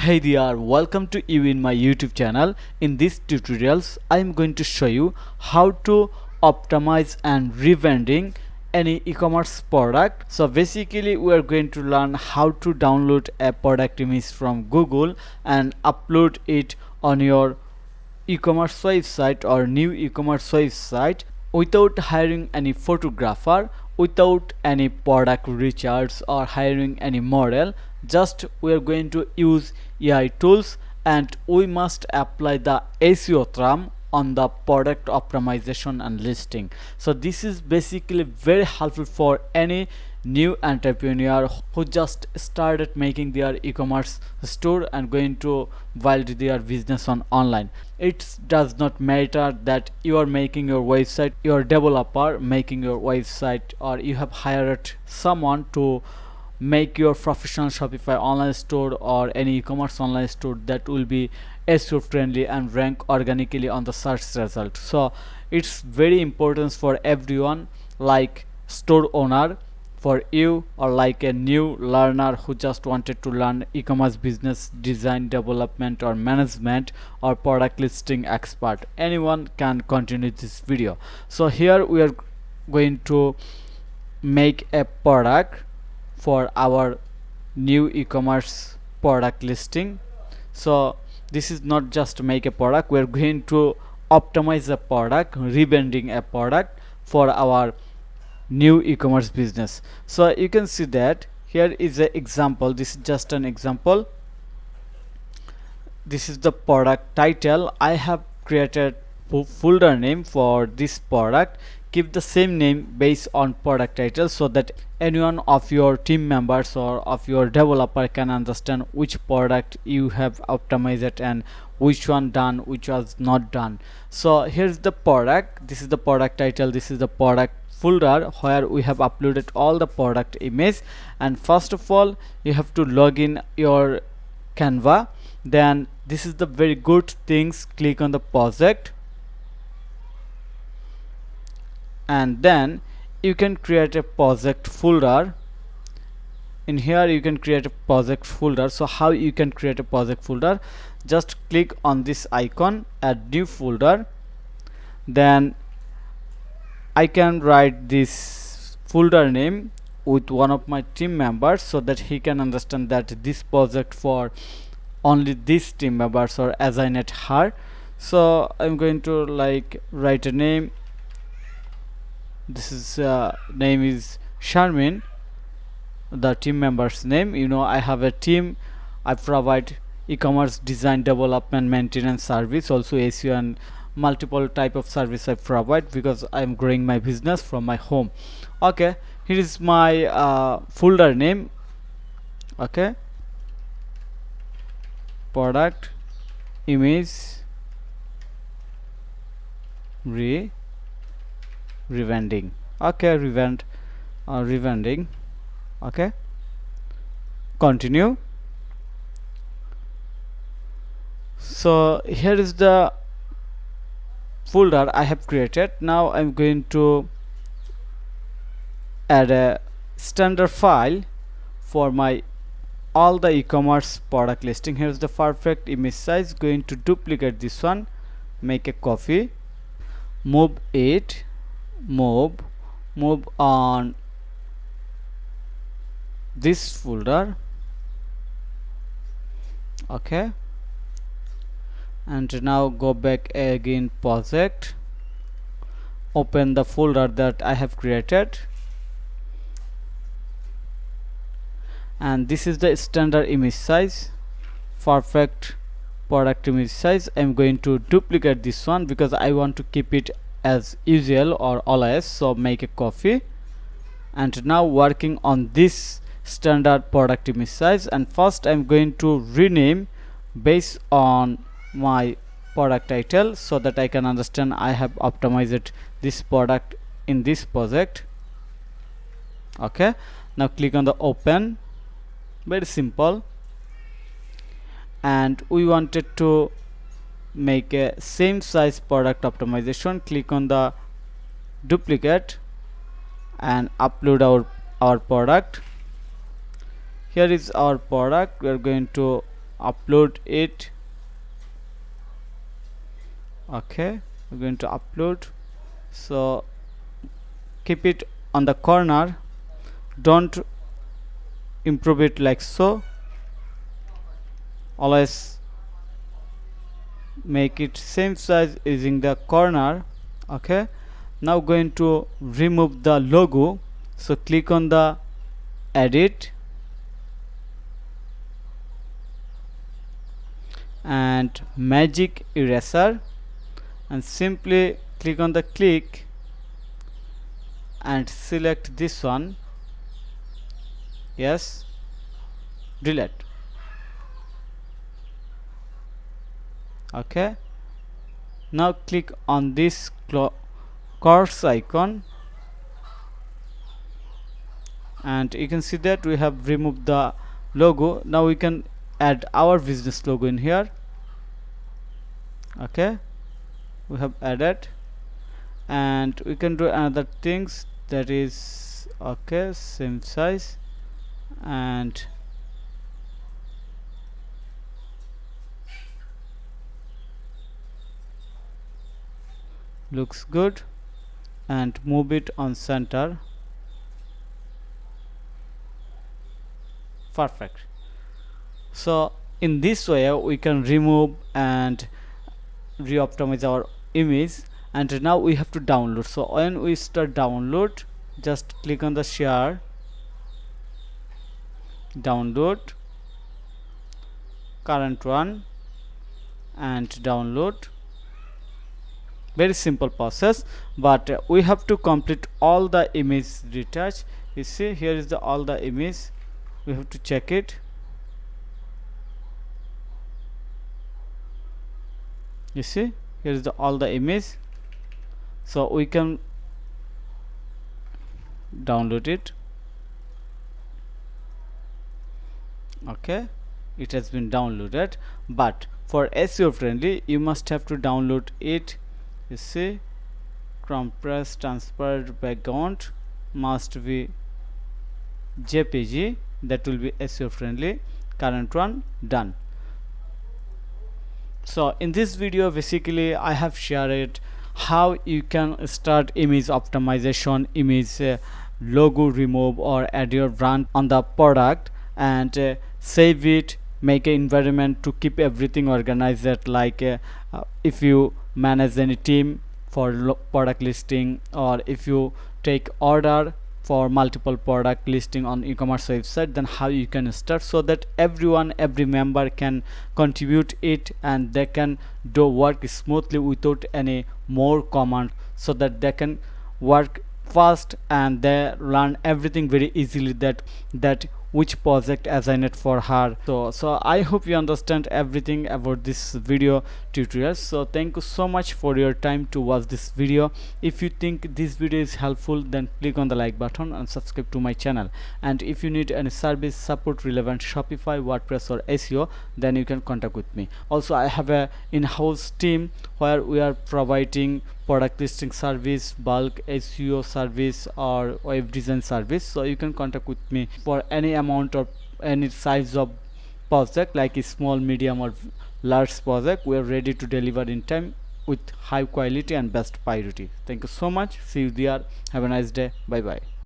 Hey there, welcome to you in my YouTube channel. In these tutorials, I am going to show you how to optimize and rebranding any e-commerce product. So basically we are going to learn how to download a product image from Google and upload it on your e-commerce website or new e-commerce website without hiring any photographer, without any product research or hiring any model. Just we are going to use AI tools and we must apply the SEO term on the product optimization and listing. So this is basically very helpful for any new entrepreneur who just started making their e-commerce store and going to build their business on online. It does not matter that you are making your website, your developer making your website, or you have hired someone to make your professional Shopify online store or any e-commerce online store that will be SEO friendly and rank organically on the search result. So it's very important for everyone, like store owner, for you, or like a new learner who just wanted to learn e-commerce business design, development or management, or product listing expert. Anyone can continue this video. So here we are going to make a product for our new e-commerce product listing. So this is not just to make a product, we're going to optimize a product, rebranding a product for our new e-commerce business. So you can see that here is an example. This is just an example. This is the product title. I have created folder name for this product. Keep the same name based on product title so that anyone of your team members or of your developer can understand which product you have optimized and which one done, which was not done. So here's the product. This is the product title. This is the product folder where we have uploaded all the product image. And first of all, you have to log in your Canva. Then this is the very good things. Click on the project, and then you can create a project folder. In here you can create a project folder. So how you can create a project folder? Just click on this icon, add new folder. Then I can write this folder name with one of my team members so that he can understand that this project for only this team members or assign it her. So I'm going to like write a name. This is name is Sharmin, the team member's name. You know, I have a team. I provide e-commerce design, development, maintenance service, also SEO and multiple type of service I provide because I'm growing my business from my home. Okay, here is my folder name. Okay, product image rebranding. Okay, rebranding. Okay, continue. So here is the folder I have created. Now I'm going to add a standard file for my all the e-commerce product listing. Here's the perfect image size. Going to duplicate this one, make a copy, move it, move on this folder. Okay, and now go back again, project, open the folder that I have created, and this is the standard image size, perfect product image size. I'm going to duplicate this one because I want to keep it as usual or always. So make a copy, and now working on this standard product image size. And first I'm going to rename based on my product title so that I can understand I have optimized this product in this project. Okay, now click on the open. Very simple. And we wanted to make a same size product optimization. Click on the duplicate and upload our product. Here is our product. We are going to upload it. Okay, we're going to upload. So keep it on the corner, don't improve it like so, always make it same size using the corner. Okay, now going to remove the logo, so click on the edit and magic eraser and simply click on the click and select this one. Yes, delete. Okay, now click on this course icon and you can see that we have removed the logo. Now we can add our business logo in here. Okay, we have added, and we can do another things, that is okay, same size, and looks good, and move it on center. Perfect. So in this way we can remove and re-optimize our image. And now we have to download. So when we start download, just click on the share, download, current one, and download. Very simple process, but we have to complete all the image retouch. You see, here is the all the image, we have to check it. You see, here is the all the image, so we can download it. Okay, it has been downloaded, but for SEO friendly you must have to download it. You see, compressed transparent background must be JPG, that will be SEO friendly. Current one, done. So in this video basically I have shared how you can start image optimization, image logo remove, or add your brand on the product, and save it, make an environment to keep everything organized, like if you manage any team for product listing, or if you take order for multiple product listing on e-commerce website, then how you can start, so that every member can contribute it and they can do work smoothly without any more command, so that they can work fast and they learn everything very easily, that which project assigned for her. So I hope you understand everything about this video tutorial. So thank you so much for your time to watch this video. If you think this video is helpful, then click on the like button and subscribe to my channel. And if you need any service support relevant Shopify, WordPress, or SEO, then you can contact with me. Also, I have a in-house team where we are providing product listing service, bulk SEO service, or web design service. So you can contact with me for any amount or any size of project, like a small, medium, or large project. We are ready to deliver in time with high quality and best priority. Thank you so much. See you there. Have a nice day. Bye bye.